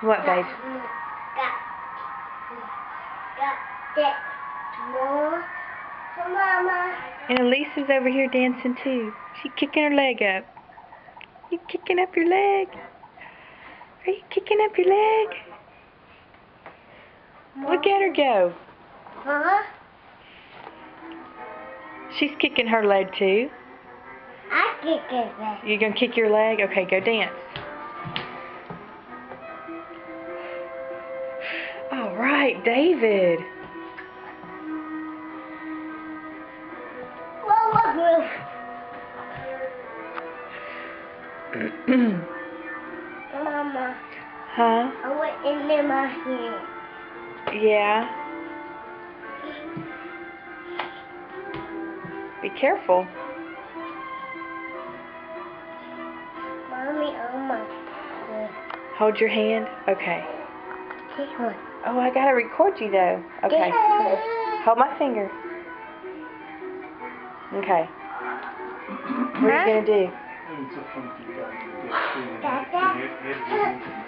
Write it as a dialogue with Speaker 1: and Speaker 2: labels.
Speaker 1: What, babe?
Speaker 2: Got that more for Mama.
Speaker 1: And Elisa's over here dancing too. She's kicking her leg up. You kicking up your leg? Are you kicking up your leg? Look at her go.
Speaker 2: Huh?
Speaker 1: She's kicking her leg too.
Speaker 2: I kick it back.
Speaker 1: You gonna kick your leg? Okay, go dance. All right, David.
Speaker 2: Mama,
Speaker 1: Huh?
Speaker 2: I went in my hand.
Speaker 1: Yeah. Be careful.
Speaker 2: Mommy, oh my God.
Speaker 1: Hold your hand. Okay.
Speaker 2: Take one.
Speaker 1: Oh, I gotta record you though. Okay.
Speaker 2: Yeah.
Speaker 1: Hold my finger. Okay. What are you gonna do?
Speaker 2: Dada.